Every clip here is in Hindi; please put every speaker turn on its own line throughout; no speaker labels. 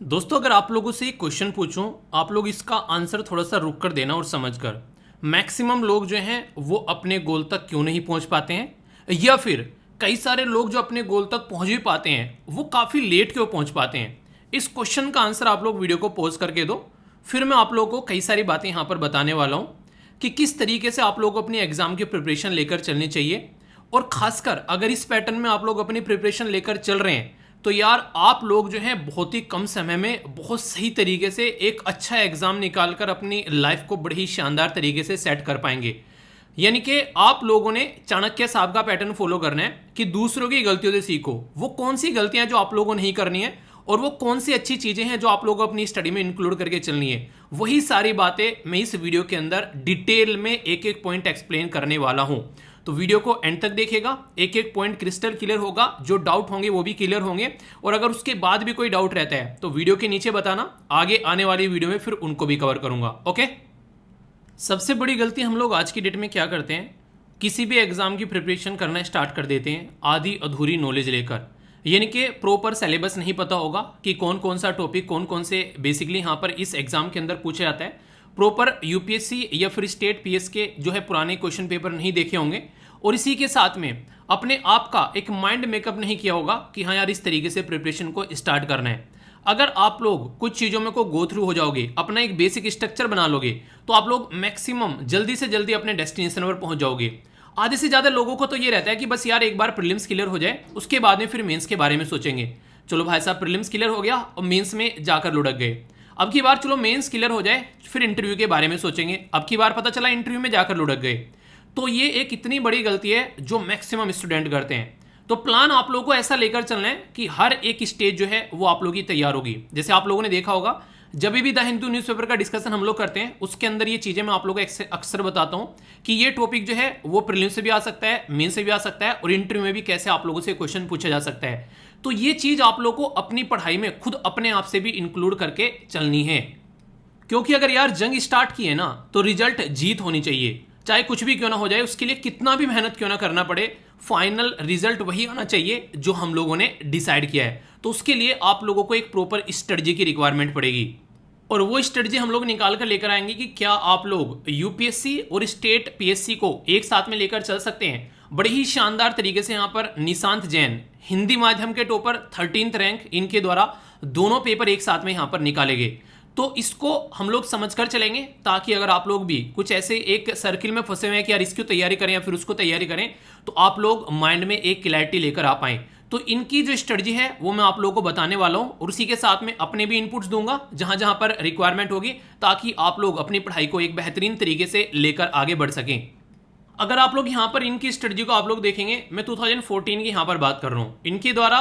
दोस्तों, अगर आप लोगों से एक क्वेश्चन पूछूं, आप लोग इसका आंसर थोड़ा सा रुक कर देना और समझ कर। मैक्सिमम लोग जो हैं वो अपने गोल तक क्यों नहीं पहुंच पाते हैं, या फिर कई सारे लोग जो अपने गोल तक पहुंच भी पाते हैं वो काफ़ी लेट क्यों पहुंच पाते हैं। इस क्वेश्चन का आंसर आप लोग वीडियो को पॉज करके दो। फिर मैं आप लोगों को कई सारी बातें यहाँ पर बताने वाला हूँ कि किस तरीके से आप लोग अपनी एग्जाम की प्रिपरेशन लेकर चलनी चाहिए। और खासकर अगर इस पैटर्न में आप लोग अपनी प्रिपरेशन लेकर चल रहे हैं तो यार आप लोग जो है बहुत ही कम समय में बहुत सही तरीके से एक अच्छा एग्जाम निकालकर अपनी लाइफ को बड़ी ही शानदार तरीके से सेट कर पाएंगे। यानी कि आप लोगों ने चाणक्य साहब का पैटर्न फॉलो करना है कि दूसरों की गलतियों से सीखो। वो कौन सी गलतियां जो आप लोगों को नहीं करनी है और वो कौन सी अच्छी चीजें हैं जो आप लोगों को अपनी स्टडी में इंक्लूड करके चलनी है, वही सारी बातें मैं इस वीडियो के अंदर डिटेल में एक एक पॉइंट एक्सप्लेन करने वाला हूं। तो वीडियो को एंड तक देखिएगा, एक एक पॉइंट क्रिस्टल क्लियर होगा, जो डाउट होंगे वो भी क्लियर होंगे। और अगर उसके बाद भी कोई डाउट रहता है तो वीडियो के नीचे बताना, आगे आने वाली वीडियो में फिर उनको भी कवर करूंगा। ओके। सबसे बड़ी गलती हम लोग आज की डेट में क्या करते हैं, किसी भी एग्जाम की प्रिपरेशन करना स्टार्ट कर देते हैं आधी अधूरी नॉलेज लेकर। यानी कि प्रॉपर सिलेबस नहीं पता होगा कि कौन कौन सा टॉपिक कौन कौन से बेसिकली यहाँ पर इस एग्जाम के अंदर पूछा जाता है। प्रॉपर यूपीएससी या फिर स्टेट पीएस के जो है पुराने क्वेश्चन पेपर नहीं देखे होंगे, और इसी के साथ में अपने आप का एक माइंड मेकअप नहीं किया होगा कि हाँ यार इस तरीके से प्रिपरेशन को स्टार्ट करना है। अगर आप लोग कुछ चीज़ों में को गो थ्रू हो जाओगे, अपना एक बेसिक स्ट्रक्चर बना लोगे, तो आप लोग मैक्सिमम जल्दी से जल्दी अपने डेस्टिनेशन पर पहुंच जाओगे। आधे से ज़्यादा लोगों को तो ये रहता है कि बस यार एक बार प्रीलिम्स क्लियर हो जाए उसके बाद में फिर मेंस के बारे में सोचेंगे। चलो भाई साहब, प्रीलिम्स क्लियर हो गया और मेंस में जाकर लुढ़क गए। अब की बार चलो मेंस क्लियर हो जाए फिर इंटरव्यू के बारे में सोचेंगे। अब की बार पता चला इंटरव्यू में जाकर लुढ़क गए। तो ये एक इतनी बड़ी गलती है जो मैक्सिमम स्टूडेंट करते हैं। तो प्लान आप लोगों को ऐसा लेकर चलना है कि हर एक स्टेज जो है वो आप लोगों की तैयार होगी। जैसे आप लोगों ने देखा होगा जब भी द हिंदू न्यूज़पेपर का डिस्कशन हम लोग करते हैं उसके अंदर ये चीज़ें मैं आप लोगों को अक्सर बताता हूं कि ये टॉपिक जो है वो प्रीलिम्स से भी आ सकता है, मेन से भी आ सकता है, और इंटरव्यू में भी कैसे आप लोगों से क्वेश्चन पूछा जा सकता है। तो ये चीज़ आप लोगों को अपनी पढ़ाई में खुद अपने आप से भी इंक्लूड करके चलनी है। क्योंकि अगर यार जंग स्टार्ट की है ना तो रिजल्ट जीत होनी चाहिए, चाहे कुछ भी क्यों ना हो जाए, उसके लिए कितना भी मेहनत क्यों ना करना पड़े, फाइनल रिजल्ट वही आना चाहिए जो हम लोगों ने डिसाइड किया है। तो उसके लिए आप लोगों को एक प्रॉपर स्ट्रेटजी की रिक्वायरमेंट पड़ेगी, और वो स्ट्रेटजी हम लोग निकाल कर लेकर आएंगे कि क्या आप लोग यूपीएससी और स्टेट पीएससी को एक साथ में लेकर चल सकते हैं। बड़े ही शानदार तरीके से यहाँ पर निशांत जैन हिंदी माध्यम के टॉपर 13th रैंक, इनके द्वारा दोनों पेपर एक साथ में यहाँ पर निकाले गए। तो इसको हम लोग समझ कर चलेंगे ताकि अगर आप लोग भी कुछ ऐसे एक सर्किल में फंसे हुए हैं कि यार इसकी तैयारी करें या फिर उसको तैयारी करें, तो आप लोग माइंड में एक क्लैरिटी लेकर आ पाएं। तो इनकी जो स्ट्रेटजी है वो मैं आप लोगों को बताने वाला हूं, और उसी के साथ में अपने भी इनपुट्स दूंगा जहां जहां पर रिक्वायरमेंट होगी, ताकि आप लोग अपनी पढ़ाई को एक बेहतरीन तरीके से लेकर आगे बढ़ सकें। अगर आप लोग यहाँ पर इनकी स्ट्रेटजी को आप लोग देखेंगे, मैं 2014 की यहाँ पर बात कर रहा हूँ। इनके द्वारा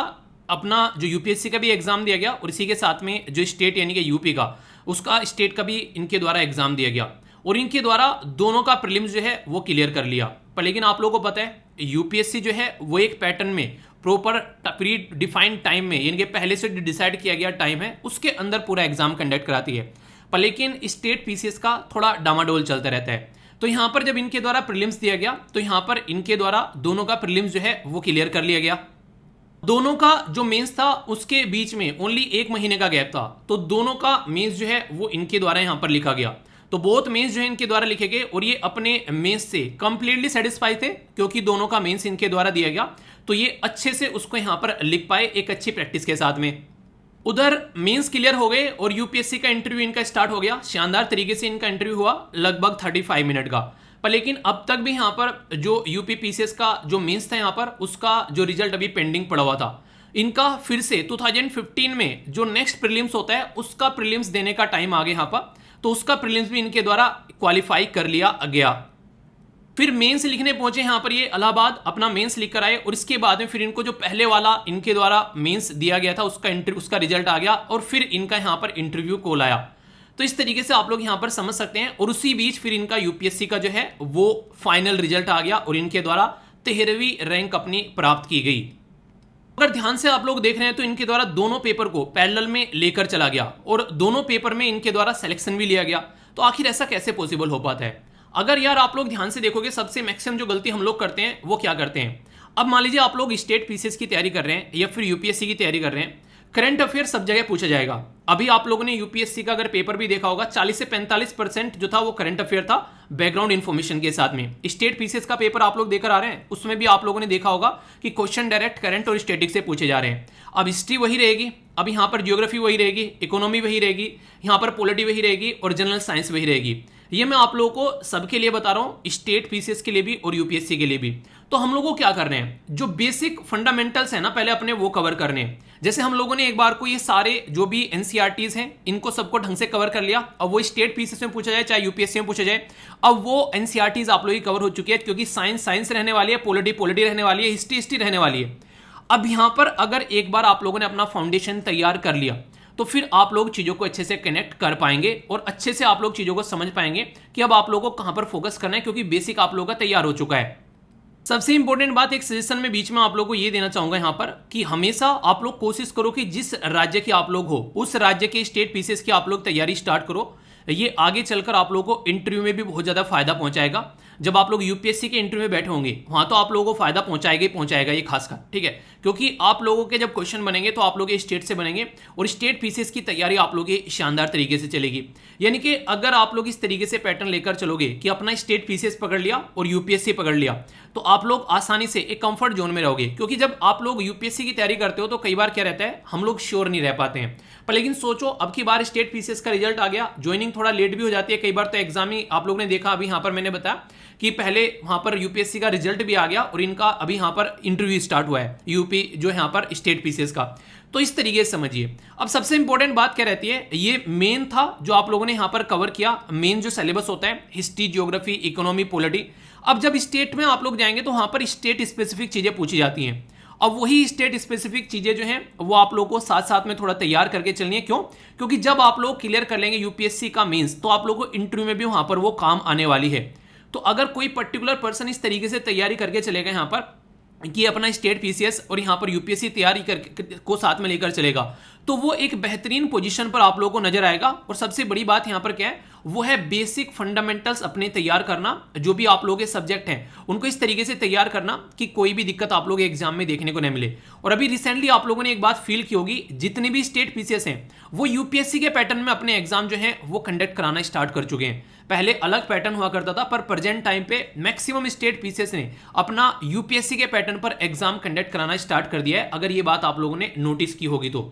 अपना जो यूपीएससी का भी एग्जाम दिया गया और इसी के साथ में जो स्टेट यानी कि यूपी का, उसका स्टेट का भी इनके द्वारा एग्जाम दिया गया, और इनके द्वारा दोनों का प्रीलिम्स जो है वो क्लियर कर लिया। पर लेकिन आप लोगों को पता है यूपीएससी जो है वो एक पैटर्न में प्रॉपर प्री डिफाइंड टाइम में, यानी कि पहले से डिसाइड किया गया टाइम है उसके अंदर पूरा एग्जाम कंडक्ट कराती है। पर लेकिन स्टेट पीसीएस का थोड़ा डामाडोल चलता रहता है। तो यहाँ पर जब इनके द्वारा प्रीलिम्स दिया गया तो यहाँ पर इनके द्वारा दोनों का प्रीलिम्स जो है वो क्लियर कर लिया गया। दोनों का जो मेंस था उसके बीच में ओनली 1 महीने का गैप था, तो दोनों का मेंस जो है वो इनके द्वारा यहाँ पर लिखा गया। तो बहुत मेंस जो है इनके द्वारा लिखे गए और ये अपने मेंस से कंप्लीटली सेटिस्फाई थे क्योंकि दोनों का मेंस इनके द्वारा दिया गया, तो ये अच्छे से उसको यहाँ पर लिख पाए एक अच्छी प्रैक्टिस के साथ में। उधर मेंस क्लियर हो गए और यूपीएससी का इंटरव्यू इनका स्टार्ट हो गया। शानदार तरीके से इनका इंटरव्यू हुआ, लगभग 35 मिनट का। पर लेकिन अब तक भी यहाँ पर जो यूपी पीसीएस का जो मेंस था यहाँ पर उसका जो रिजल्ट अभी पेंडिंग पड़ा हुआ था। इनका फिर से 2015 में जो नेक्स्ट प्रीलिम्स होता है उसका प्रीलिम्स देने का टाइम आ गया यहाँ पर, तो उसका प्रीलिम्स भी इनके द्वारा क्वालिफाई कर लिया गया। फिर मेंस लिखने पहुंचे यहाँ पर ये इलाहाबाद, अपना मेंस लिख कर आए, और इसके बाद में फिर इनको जो पहले वाला इनके द्वारा मेंस दिया गया था उसका रिजल्ट आ गया, और फिर इनका यहाँ पर इंटरव्यू कॉल आया। तो इस तरीके से आप लोग यहाँ पर समझ सकते हैं, और उसी बीच फिर इनका यूपीएससी का जो है वो फाइनल रिजल्ट आ गया और इनके द्वारा 13वीं रैंक अपनी प्राप्त की गई। अगर ध्यान से आप लोग देख रहे हैं तो इनके द्वारा दोनों पेपर को पैरेलल में लेकर चला गया और दोनों पेपर में इनके द्वारा सिलेक्शन भी लिया गया। तो आखिर ऐसा कैसे पॉसिबल हो पाता है? अगर यार आप लोग ध्यान से देखोगे, सबसे मैक्सिमम जो गलती हम लोग करते हैं वो क्या करते हैं। अब मान लीजिए आप लोग स्टेट पीसीएस की तैयारी कर रहे हैं या फिर यूपीएससी की तैयारी कर रहे हैं, करंट अफेयर सब जगह पूछा जाएगा। अभी आप लोगों ने यूपीएससी का अगर पेपर भी देखा होगा, 40 से 45% जो था वो करंट अफेयर था बैकग्राउंड इन्फॉर्मेशन के साथ में। स्टेट पीसीएस का पेपर आप लोग देकर आ रहे हैं, उसमें भी आप लोगों ने देखा होगा कि क्वेश्चन डायरेक्ट करंट और स्टेटिक से पूछे जा रहे हैं। अब हिस्ट्री वही रहेगी, अब यहाँ पर जियोग्राफी वही रहेगी, इकोनॉमी वही रहेगी, यहाँ पर पॉलिटी वही रहेगी और जनरल साइंस वही रहेगी। ये मैं आप लोगों को सबके लिए बता रहा हूँ, स्टेट पीसीएस के लिए भी और यूपीएससी के लिए भी। तो हम लोगों को क्या करने हैं, जो बेसिक फंडामेंटल्स है ना पहले अपने वो कवर करने हैं। जैसे हम लोगों ने एक बार को ये सारे जो भी एनसीईआरटीज हैं इनको सबको ढंग से कवर कर लिया। अब वो स्टेट पीसीएस में पूछा जाए चाहे यूपीएससी में पूछा जाए, अब वो एनसीईआरटीज आप लोगों की कवर हो चुकी है, क्योंकि साइंस साइंस रहने वाली है, पॉलिटी पॉलिटी रहने वाली है, हिस्ट्री हिस्ट्री रहने वाली है। अब यहां पर अगर एक बार आप लोगों ने अपना फाउंडेशन तैयार कर लिया तो फिर आप लोग चीजों को अच्छे से कनेक्ट कर पाएंगे और अच्छे से आप लोग चीजों को समझ पाएंगे कि अब आप लोगों को कहां पर फोकस करना है, क्योंकि बेसिक आप लोगों का तैयार हो चुका है। सबसे इंपॉर्टेंट बात, एक सजेशन में बीच में आप लोगों को ये देना चाहूंगा यहां पर कि हमेशा आप लोग कोशिश करो कि जिस राज्य के आप लोग हो उस राज्य के स्टेट पीसीएस की आप लोग तैयारी स्टार्ट करो। ये आगे चलकर आप लोगों को इंटरव्यू में भी बहुत ज्यादा फायदा पहुंचाएगा। जब आप लोग यूपीएससी के इंटरव्यू में बैठे होंगे वहां तो आप लोगों को फायदा पहुंचाएगा ही पहुंचाएगा ये खासकर, ठीक है, क्योंकि आप लोगों के जब क्वेश्चन बनेंगे तो आप लोग स्टेट से बनेंगे और स्टेट पीसीएस की तैयारी आप लोग की शानदार तरीके से चलेगी। यानी कि अगर आप लोग इस तरीके से पैटर्न लेकर चलोगे कि अपना स्टेट पीसीएस पकड़ लिया और यूपीएससी पकड़ लिया, तो आप लोग आसानी से एक कंफर्ट जोन में रहोगे। क्योंकि जब आप लोग यूपीएससी की तैयारी करते हो तो कई बार क्या रहता है, हम लोग श्योर नहीं रह पाते हैं। पर लेकिन सोचो अब की बार स्टेट पीसीएस का रिजल्ट आ गया, ज्वाइनिंग थोड़ा लेट भी हो जाती है कई बार, तो एग्जाम ही आप लोग ने देखा। अभी यहाँ पर मैंने बताया कि पहले वहां पर यूपीएससी का रिजल्ट भी आ गया और इनका अभी यहां पर इंटरव्यू स्टार्ट हुआ है, यूपी जो है यहां पर स्टेट पीसीएस का। तो इस तरीके से समझिए। अब सबसे इंपॉर्टेंट बात क्या रहती है, ये मेन था जो आप लोगों ने यहां पर कवर किया, मेन जो सिलेबस होता है हिस्ट्री, ज्योग्राफी, इकोनॉमी, पॉलिटी। अब जब स्टेट में आप लोग जाएंगे तो वहां पर स्टेट स्पेसिफिक चीजें पूछी जाती हैं। अब वही स्टेट स्पेसिफिक चीजें जो हैं वो आप लोगों को साथ साथ में थोड़ा तैयार करके चलनी है। क्यों? क्योंकि जब आप लोग क्लियर कर लेंगे यूपीएससी का मेंस तो आप लोगों को इंटरव्यू में भी वहां पर वो काम आने वाली है। तो अगर कोई पर्टिकुलर पर्सन इस तरीके से तैयारी करके चलेगा यहाँ पर कि अपना स्टेट पीसीएस और यहाँ पर यूपीएससी तैयारी को साथ में लेकर चलेगा, तो वो एक बेहतरीन पोजीशन पर आप लोगों को नजर आएगा। और सबसे बड़ी बात यहाँ पर क्या है, वो है बेसिक फंडामेंटल्स अपने तैयार करना। जो भी आप लोगों के सब्जेक्ट हैं उनको इस तरीके से तैयार करना कि कोई भी दिक्कत आप लोग एग्जाम में देखने को नहीं मिले। और अभी रिसेंटली आप लोगों ने एक बात फील की होगी, जितने भी स्टेट पीसीएस हैं वो यूपीएससी के पैटर्न में अपने एग्जाम जो है वो कंडक्ट कराना स्टार्ट कर चुके हैं। पहले अलग पैटर्न हुआ करता था, पर प्रेजेंट टाइम पे मैक्सिमम स्टेट पीसीएस ने अपना यूपीएससी के पैटर्न पर एग्जाम कंडक्ट कराना स्टार्ट कर दिया है, अगर ये बात आप लोगों ने नोटिस की होगी तो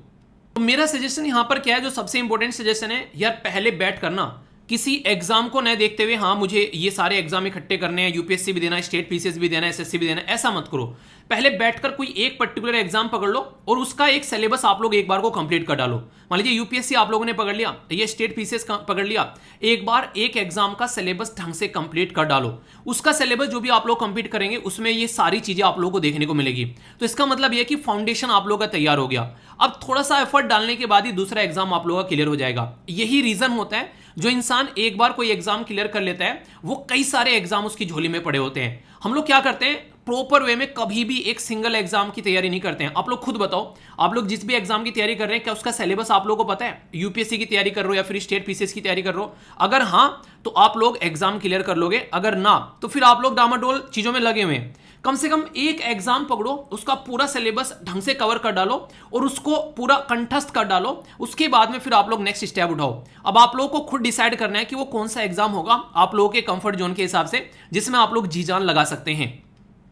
मेरा सजेशन यहां पर क्या है, जो सबसे इंपॉर्टेंट सजेशन है यार, पहले बैठ करना किसी एग्जाम को न देखते हुए हाँ मुझे ये सारे एग्जाम इकट्ठे करने हैं, यूपीएससी भी देना है, स्टेट पीसीएस भी देना है, एसएससी भी देना है, ऐसा मत करो। पहले बैठकर कोई एक पर्टिकुलर एग्जाम पकड़ लो और उसका एक सिलेबस आप लोग एक बार को कंप्लीट कर डालो। मान लीजिए यूपीएससी आप लोगों ने पकड़ लिया, ये स्टेट पीसीएस पकड़ लिया, एक बार एक एग्जाम का सिलेबस ढंग से कंप्लीट कर डालो। उसका सिलेबस जो भी आप लोग कंप्लीट करेंगे उसमें ये सारी चीजें आप लोगों को देखने को मिलेगी। तो इसका मतलब यह कि फाउंडेशन आप लोगों का तैयार हो गया। अब थोड़ा सा एफर्ट डालने के बाद ही दूसरा एग्जाम आप लोगों का क्लियर हो जाएगा। यही रीजन होता है, जो इंसान एक बार कोई एग्जाम क्लियर कर लेता है वो कई सारे एग्जाम उसकी झोली में पड़े होते हैं। हम लोग क्या करते हैं, प्रॉपर वे में कभी भी एक सिंगल एग्जाम की तैयारी नहीं करते हैं। आप लोग खुद बताओ, आप लोग जिस भी एग्जाम की तैयारी कर रहे हैं क्या उसका सिलेबस आप लोगों को पता है? यूपीएससी की तैयारी कर रहे हो या फिर स्टेट पीसीएस की तैयारी कर रहे हो? अगर हाँ तो आप लोग एग्जाम क्लियर कर लोगे, अगर ना तो फिर आप लोग डामाडोल चीजों में लगे हुए हैं। कम से कम एक एग्जाम पकड़ो, उसका पूरा सिलेबस ढंग से कवर कर डालो और उसको पूरा कंठस्थ कर डालो। उसके बाद में फिर आप लोग नेक्स्ट स्टेप उठाओ। अब आप लोगों को खुद डिसाइड करना है कि वो कौन सा एग्जाम होगा आप लोगों के कंफर्ट जोन के हिसाब से, जिसमें आप लोग जी जान लगा सकते हैं।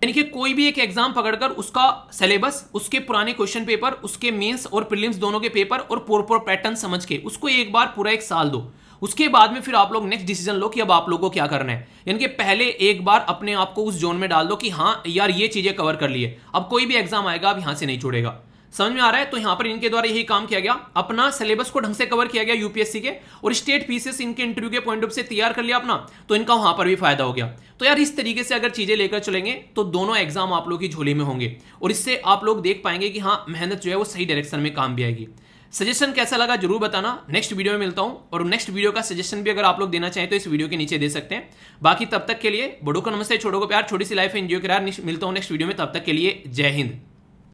यानी कि कोई भी एक एग्जाम पकड़कर उसका सिलेबस, उसके पुराने क्वेश्चन पेपर, उसके मेंस और प्रीलिम्स दोनों के पेपर और प्रॉपर पैटर्न समझ के उसको एक बार पूरा एक साल दो। उसके बाद में फिर आप लोग नेक्स्ट डिसीजन लो कि अब आप लोगों को क्या करना है। यानी कि पहले एक बार अपने आप को उस जोन में डाल दो कि हाँ यार ये चीजें कवर कर लिए, अब कोई भी एग्जाम आएगा अब यहां से नहीं छोड़ेगा। समझ में आ रहा है? तो यहां पर इनके द्वारा यही काम किया गया, अपना सिलेबस को ढंग से कवर किया गया यूपीएससी के, और स्टेट पीसीएस इनके इंटरव्यू के पॉइंट ऑफ से तैयार कर लिया अपना, तो इनका वहां पर भी फायदा हो गया। तो यार इस तरीके से अगर चीजें लेकर चलेंगे तो दोनों एग्जाम आप लोग की झोली में होंगे और इससे आप लोग देख पाएंगे कि हाँ मेहनत जो है वो सही डायरेक्शन में काम भी आएगी। सजेशन कैसा लगा जरूर बताना। नेक्स्ट वीडियो में मिलता हूं, और नेक्स्ट वीडियो का सजेशन भी अगर आप लोग देना चाहें तो इस वीडियो के नीचे दे सकते हैं। बाकी तब तक के लिए बड़ों को नमस्ते, छोटों को प्यार, छोटी सी लाइफ एंजॉय करा। मिलता हूं नेक्स्ट वीडियो में, तब तक के लिए जय हिंद।